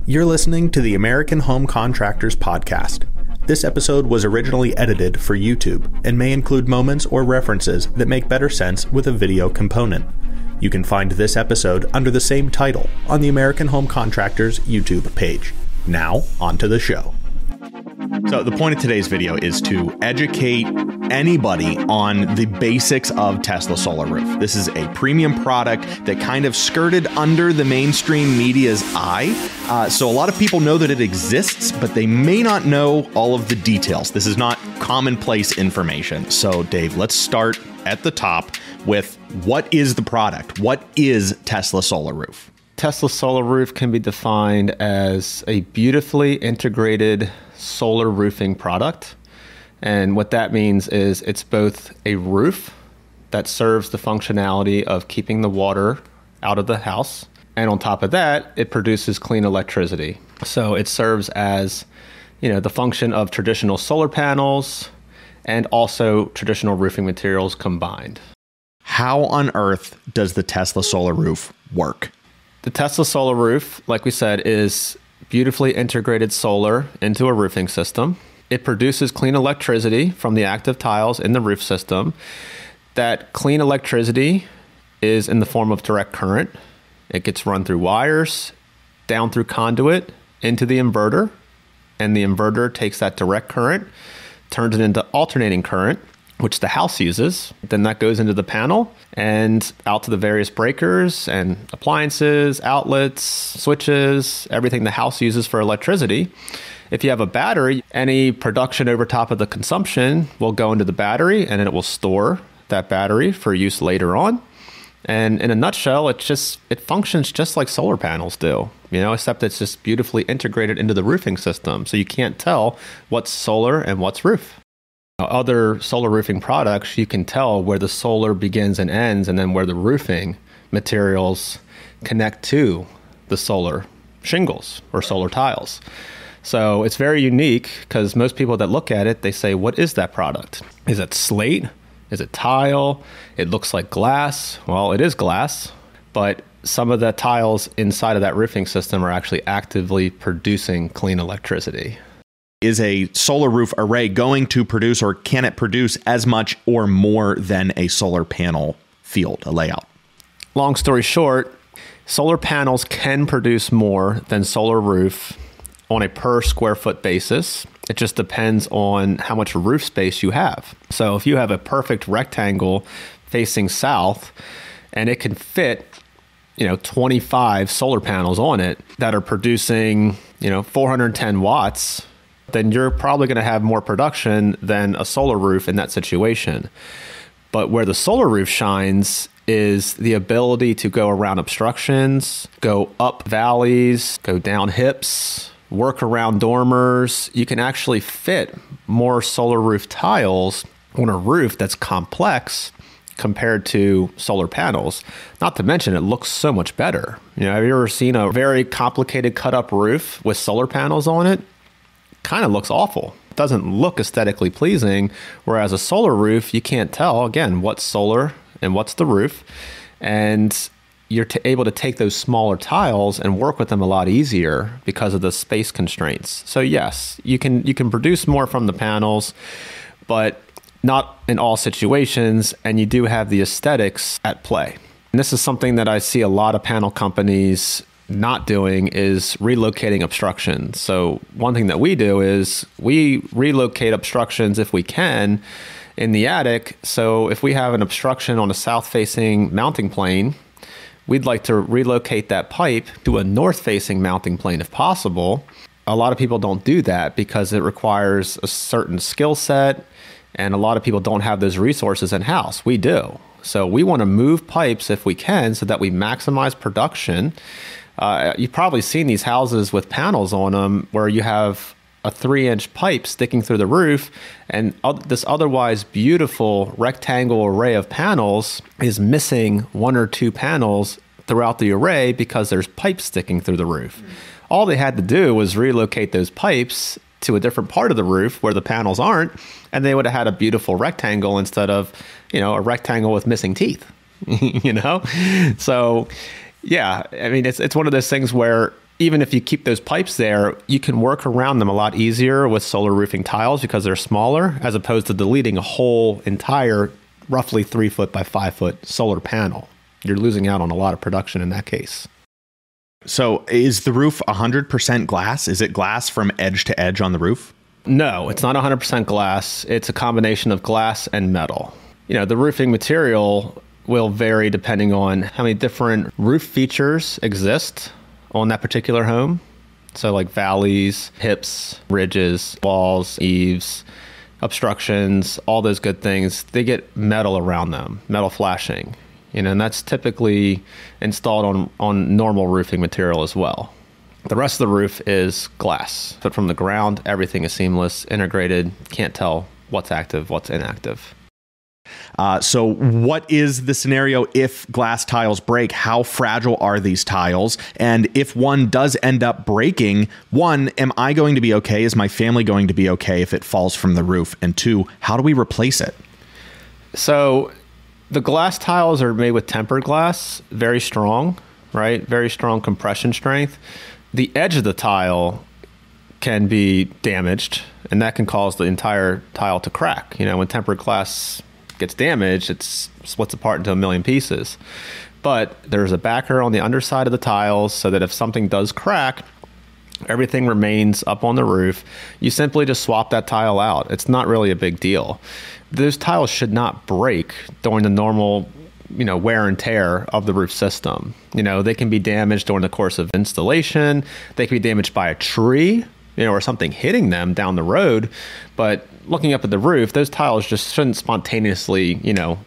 You're listening to the American Home Contractors Podcast. This episode was originally edited for YouTube and may include moments or references that make better sense with a video component. You can find this episode under the same title on the American Home Contractors YouTube page. Now, on to the show. So the point of today's video is to educate anybody on the basics of Tesla Solar Roof. This is a premium product that kind of skirted under the mainstream media's eye. So a lot of people know that it exists, but they may not know all of the details. This is not commonplace information. So Dave, let's start at the top with what is the product? What is Tesla Solar Roof? Tesla Solar Roof can be defined as a beautifully integrated solar roofing product. And what that means is it's both a roof that serves the functionality of keeping the water out of the house. And on top of that, it produces clean electricity. So it serves as, the function of traditional solar panels and also traditional roofing materials combined. How on earth does the Tesla Solar Roof work? The Tesla Solar Roof, like we said, is beautifully integrated solar into a roofing system. It produces clean electricity from the active tiles in the roof system. That clean electricity is in the form of direct current. It gets run through wires, down through conduit, into the inverter, and the inverter takes that direct current, turns it into alternating current, which the house uses. Then that goes into the panel and out to the various breakers and appliances, outlets, switches, everything the house uses for electricity. If you have a battery, any production over top of the consumption will go into the battery and it will store that battery for use later on. And in a nutshell, it functions just like solar panels do, except it's just beautifully integrated into the roofing system. So you can't tell what's solar and what's roof. Other solar roofing products, you can tell where the solar begins and ends and then where the roofing materials connect to the solar shingles or solar tiles. So it's very unique because most people that look at it, they say, what is that product? Is it slate? Is it tile? It looks like glass. Well, it is glass, but some of the tiles inside of that roofing system are actually actively producing clean electricity. Is a solar roof array going to produce, or can it produce as much or more than a solar panel field, a layout? Long story short, solar panels can produce more than solar roof on a per square foot basis. It just depends on how much roof space you have. So if you have a perfect rectangle facing south and it can fit 25 solar panels on it that are producing 410 watts, then you're probably going to have more production than a solar roof in that situation. But where the solar roof shines is the ability to go around obstructions, go up valleys, go down hips, work around dormers. You can actually fit more solar roof tiles on a roof that's complex compared to solar panels. Not to mention, it looks so much better. Have you ever seen a very complicated cut-up roof with solar panels on it? Kind of looks awful. It doesn't look aesthetically pleasing, whereas a solar roof, you can't tell, again, what's solar and what's the roof. And you're able to take those smaller tiles and work with them a lot easier because of the space constraints. So yes, you can produce more from the panels, but not in all situations, and you do have the aesthetics at play. And this is something that I see a lot of panel companies not doing, is relocating obstructions. So one thing that we do is we relocate obstructions if we can in the attic. So if we have an obstruction on a south-facing mounting plane, we'd like to relocate that pipe to a north-facing mounting plane if possible. A lot of people don't do that because it requires a certain skill set, and a lot of people don't have those resources in-house. We do. So we want to move pipes if we can so that we maximize production. You've probably seen these houses with panels on them where you have a 3-inch pipe sticking through the roof, and this otherwise beautiful rectangle array of panels is missing 1 or 2 panels throughout the array because there's pipes sticking through the roof. All they had to do was relocate those pipes to a different part of the roof where the panels aren't, and they would have had a beautiful rectangle instead of, a rectangle with missing teeth, So yeah, I mean, it's one of those things where even if you keep those pipes there, you can work around them a lot easier with solar roofing tiles because they're smaller, as opposed to deleting a whole entire roughly 3 foot by 5 foot solar panel. You're losing out on a lot of production in that case. So is the roof 100% glass? Is it glass from edge to edge on the roof? No, it's not 100% glass. It's a combination of glass and metal. The roofing material will vary depending on how many different roof features exist on that particular home. So like valleys, hips, ridges, walls, eaves, obstructions, all those good things, they get metal around them, metal flashing. And that's typically installed on normal roofing material as well. The rest of the roof is glass. But from the ground, everything is seamless, integrated, can't tell what's active, what's inactive. So what is the scenario if glass tiles break? How fragile are these tiles? And if one does end up breaking, one, am I going to be okay? Is my family going to be okay if it falls from the roof? And two, how do we replace it? So the glass tiles are made with tempered glass, very strong, right? Very strong compression strength. The edge of the tile can be damaged, and that can cause the entire tile to crack. When tempered glass gets damaged, it splits apart into a million pieces. But there's a backer on the underside of the tiles so that if something does crack, everything remains up on the roof. You simply just swap that tile out. It's not really a big deal. Those tiles should not break during the normal wear and tear of the roof system. They can be damaged during the course of installation. They can be damaged by a tree, or something hitting them down the road. But looking up at the roof, those tiles just shouldn't spontaneously,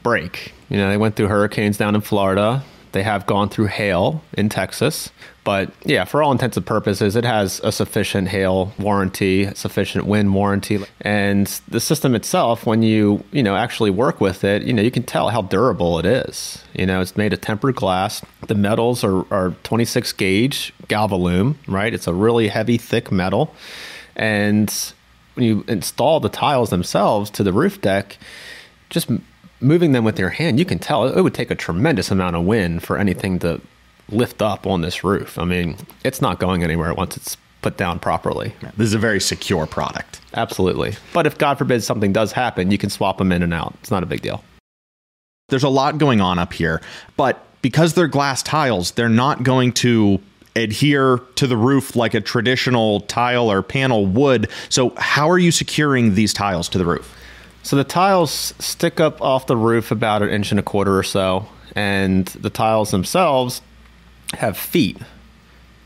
break. They went through hurricanes down in Florida. They have gone through hail in Texas. But yeah, for all intents and purposes, it has a sufficient hail warranty, sufficient wind warranty. And the system itself, when you actually work with it, you can tell how durable it is. It's made of tempered glass. The metals are 26 gauge Galvalume, right? It's a really heavy, thick metal. And when you install the tiles themselves to the roof deck, just moving them with your hand, you can tell it would take a tremendous amount of wind for anything to lift up on this roof. I mean, it's not going anywhere once it's put down properly. This is a very secure product. Absolutely. But if God forbid something does happen, you can swap them in and out. It's not a big deal. There's a lot going on up here, but because they're glass tiles, they're not going to adhere to the roof like a traditional tile or panel would. So how are you securing these tiles to the roof? So the tiles stick up off the roof about 1.25 inches or so, and the tiles themselves have feet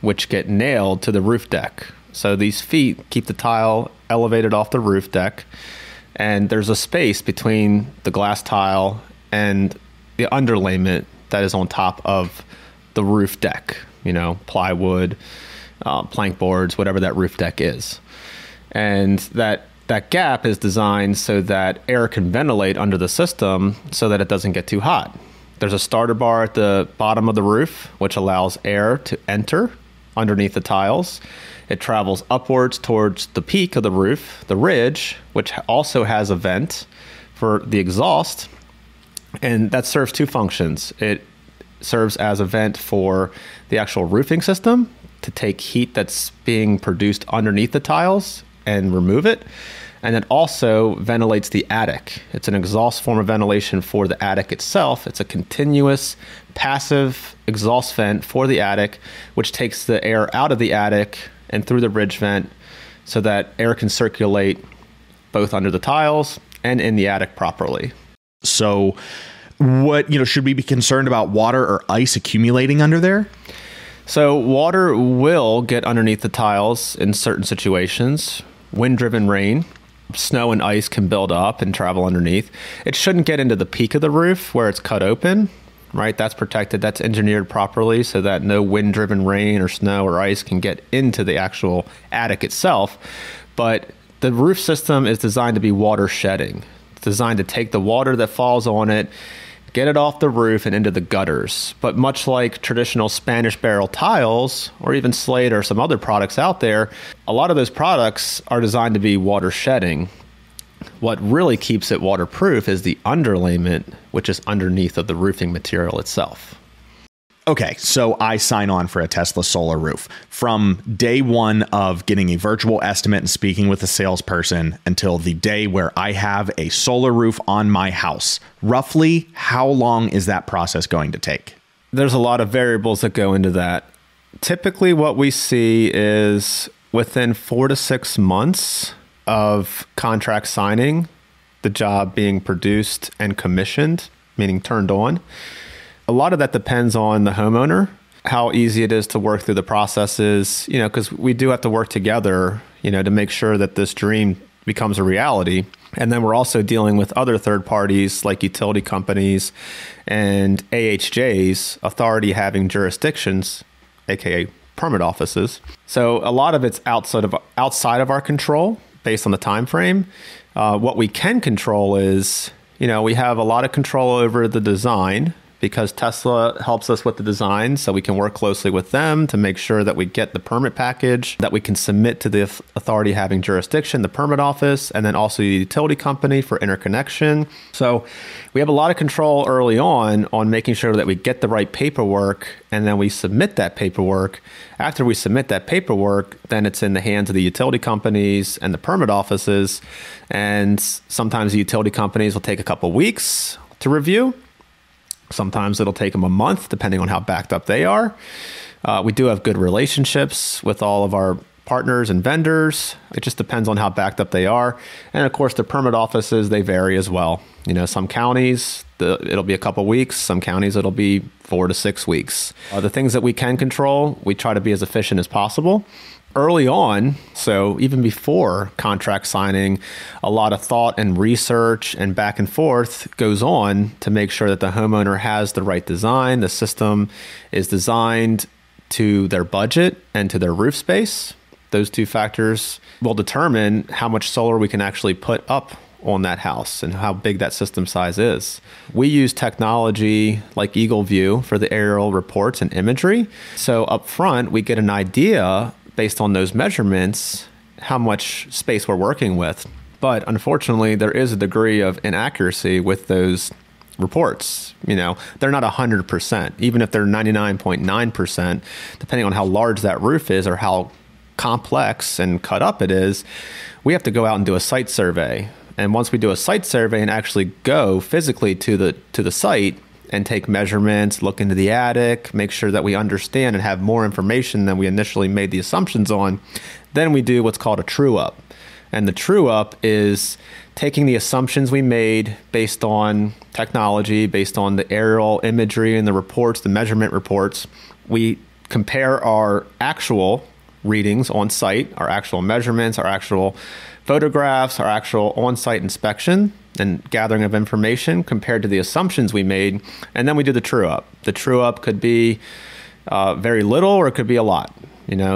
which get nailed to the roof deck. So these feet keep the tile elevated off the roof deck, and there's a space between the glass tile and the underlayment that is on top of the roof deck, plywood, plank boards, whatever that roof deck is. And that gap is designed so that air can ventilate under the system so that it doesn't get too hot. There's a starter bar at the bottom of the roof, which allows air to enter underneath the tiles. It travels upwards towards the peak of the roof, the ridge, which also has a vent for the exhaust. And that serves two functions. It serves as a vent for the actual roofing system to take heat that's being produced underneath the tiles and remove it. And it also ventilates the attic. It's an exhaust form of ventilation for the attic itself. It's a continuous passive exhaust vent for the attic, which takes the air out of the attic and through the ridge vent so that air can circulate both under the tiles and in the attic properly. So what, should we be concerned about water or ice accumulating under there? So water will get underneath the tiles in certain situations. Wind-driven rain, snow and ice can build up and travel underneath. It shouldn't get into the peak of the roof where it's cut open, right? That's protected. That's engineered properly so that no wind-driven rain or snow or ice can get into the actual attic itself. But the roof system is designed to be water shedding. It's designed to take the water that falls on it, get it off the roof and into the gutters. But much like traditional Spanish barrel tiles or even Slate or some other products out there, a lot of those products are designed to be water shedding. What really keeps it waterproof is the underlayment, which is underneath of the roofing material itself. Okay, so I sign on for a Tesla solar roof. From day one of getting a virtual estimate and speaking with a salesperson until the day where I have a solar roof on my house, roughly how long is that process going to take? There's a lot of variables that go into that. Typically what we see is within 4 to 6 months of contract signing, the job being produced and commissioned, meaning turned on. A lot of that depends on the homeowner, how easy it is to work through the processes, because we do have to work together, to make sure that this dream becomes a reality. And then we're also dealing with other third parties like utility companies and AHJs, authority having jurisdictions, aka permit offices. So a lot of it's outside of our control based on the time frame. What we can control is, we have a lot of control over the design, because Tesla helps us with the design, so we can work closely with them to make sure that we get the permit package that we can submit to the authority having jurisdiction, the permit office, and then also the utility company for interconnection. So we have a lot of control early on making sure that we get the right paperwork, and then we submit that paperwork. After we submit that paperwork, then it's in the hands of the utility companies and the permit offices. And sometimes the utility companies will take a couple weeks to review. Sometimes it'll take them a month, depending on how backed up they are. We do have good relationships with all of our partners and vendors. It just depends on how backed up they are. And of course, the permit offices, they vary as well. Some counties, it'll be a couple weeks. Some counties, it'll be 4 to 6 weeks. The things that we can control, we try to be as efficient as possible. Early on, so even before contract signing, a lot of thought and research and back and forth goes on to make sure that the homeowner has the right design. The system is designed to their budget and to their roof space. Those two factors will determine how much solar we can actually put up on that house and how big that system size is. We use technology like EagleView for the aerial reports and imagery. So up front, we get an idea based on those measurements, how much space we're working with. But unfortunately, there is a degree of inaccuracy with those reports. They're not 100%, even if they're 99.9%, depending on how large that roof is or how complex and cut up it is, we have to go out and do a site survey. And once we do a site survey and actually go physically to the site and take measurements, look into the attic, make sure that we understand and have more information than we initially made the assumptions on, then we do what's called a true up. And the true up is taking the assumptions we made based on technology, based on the aerial imagery and the reports, the measurement reports. We compare our actual readings on site, our actual measurements, our actual photographs, our actual on-site inspection and gathering of information compared to the assumptions we made, and then we do the true up. The true up could be very little or it could be a lot.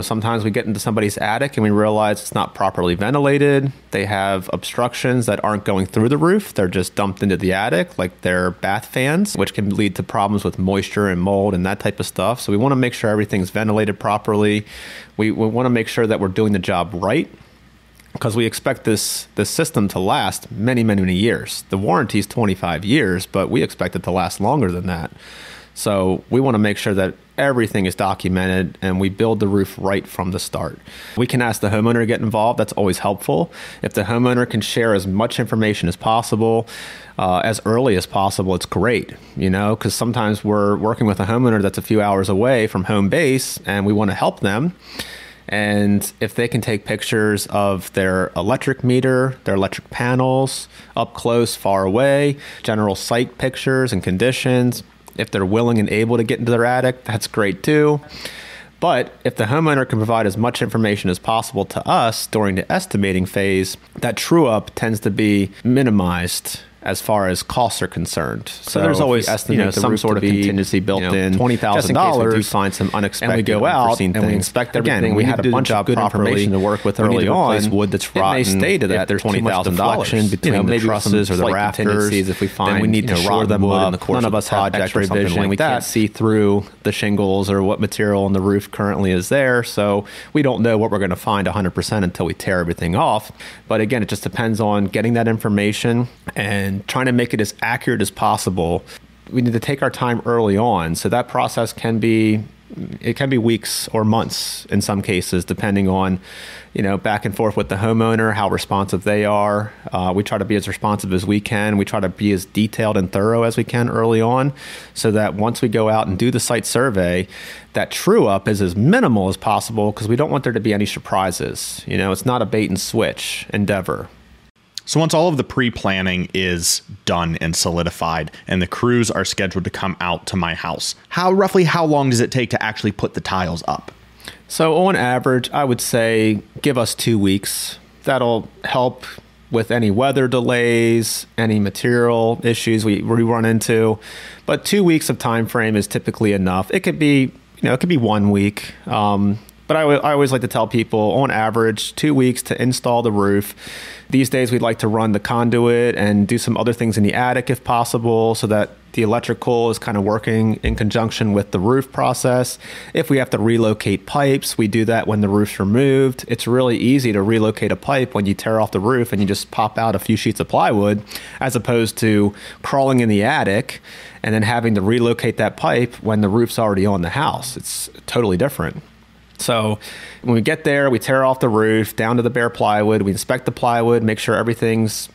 Sometimes we get into somebody's attic and we realize it's not properly ventilated. They have obstructions that aren't going through the roof. They're just dumped into the attic, like their bath fans, which can lead to problems with moisture and mold and that type of stuff. So we want to make sure everything's ventilated properly. We want to make sure that we're doing the job right, because we expect this system to last many, many, many years. The warranty is 25 years, but we expect it to last longer than that. So we want to make sure that everything is documented and we build the roof right from the start. We can ask the homeowner to get involved. That's always helpful. If the homeowner can share as much information as possible, as early as possible, it's great, because sometimes we're working with a homeowner that's a few hours away from home base and we want to help them. And if they can take pictures of their electric meter, their electric panels, up close, far away, general site pictures and conditions, if they're willing and able to get into their attic, that's great too. But if the homeowner can provide as much information as possible to us during the estimating phase, that true up tends to be minimized as far as costs are concerned. So there's always some sort of contingency built in, $20,000. We do find some unexpected, and we go out and we inspect everything. Again, we had a bunch of good information to work with early on. Wood that's rotten. It may stay to that. There's $20,000 between the trusses or the rafters. If we find, we need to shore them up. None of us have X-ray vision. We can't see through the shingles or what material on the roof currently is there. So we don't know what we're going to find 100% until we tear everything off. But again, it just depends on getting that information and trying to make it as accurate as possible we need to take our time early on. So that process can be weeks or months in some cases, depending on, back and forth with the homeowner, how responsive they are. We try to be as responsive as we can. We try to be as detailed and thorough as we can early on, so that once we go out and do the site survey, that true up is as minimal as possible, because we don't want there to be any surprises. It's not a bait and switch endeavor. So once all of the pre-planning is done and solidified and the crews are scheduled to come out to my house, roughly how long does it take to actually put the tiles up? So on average, I would say give us 2 weeks. That'll help with any weather delays, any material issues we run into. But 2 weeks of time frame is typically enough. It could be 1 week. But I always like to tell people, on average, 2 weeks to install the roof. These days, we'd like to run the conduit and do some other things in the attic if possible, so that the electrical is kind of working in conjunction with the roof process. If we have to relocate pipes, we do that when the roof's removed. It's really easy to relocate a pipe when you tear off the roof and you just pop out a few sheets of plywood, as opposed to crawling in the attic and then having to relocate that pipe when the roof's already on the house. It's totally different. So when we get there, we tear off the roof down to the bare plywood. We inspect the plywood, make sure everything's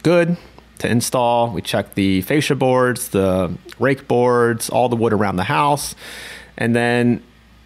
good to install. We check the fascia boards, the rake boards, all the wood around the house. And then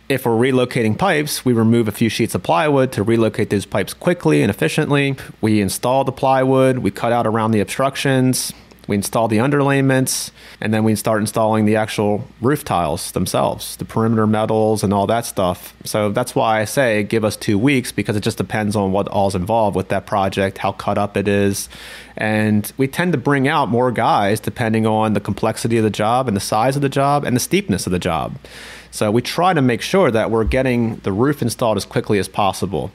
if we're relocating pipes, we remove a few sheets of plywood to relocate those pipes quickly and efficiently. We install the plywood, we cut out around the obstructions, we install the underlayments, and then we start installing the actual roof tiles themselves, the perimeter metals and all that stuff. So that's why I say give us 2 weeks, because it just depends on what all's involved with that project, how cut up it is. And we tend to bring out more guys depending on the complexity of the job and the size of the job and the steepness of the job. So we try to make sure that we're getting the roof installed as quickly as possible.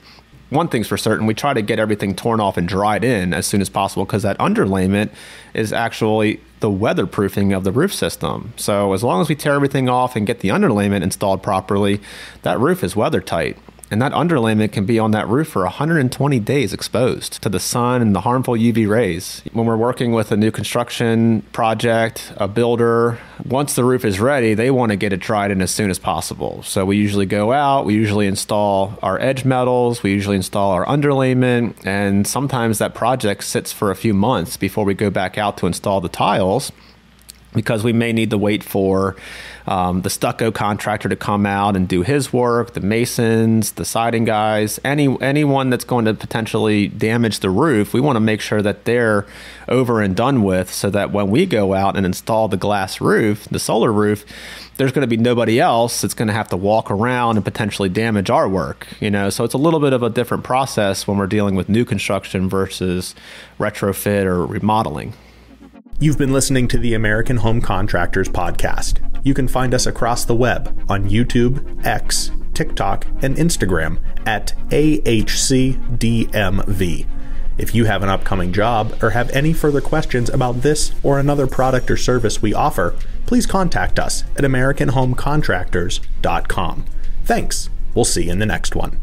One thing's for certain, we try to get everything torn off and dried in as soon as possible, because that underlayment is actually the weatherproofing of the roof system. So as long as we tear everything off and get the underlayment installed properly, that roof is weather tight. And that underlayment can be on that roof for 120 days exposed to the sun and the harmful UV rays. When we're working with a new construction project, a builder, once the roof is ready, they want to get it dried in as soon as possible. So we usually go out, we usually install our edge metals, we usually install our underlayment, and sometimes that project sits for a few months before we go back out to install the tiles, because we may need to wait for the stucco contractor to come out and do his work, the masons, the siding guys, anyone that's going to potentially damage the roof. We want to make sure that they're over and done with, so that when we go out and install the glass roof, the solar roof, there's going to be nobody else that's going to have to walk around and potentially damage our work. So it's a little bit of a different process when we're dealing with new construction versus retrofit or remodeling. You've been listening to the American Home Contractors Podcast. You can find us across the web on YouTube, X, TikTok, and Instagram at AHCDMV. If you have an upcoming job or have any further questions about this or another product or service we offer, please contact us at AmericanHomeContractors.com. Thanks. We'll see you in the next one.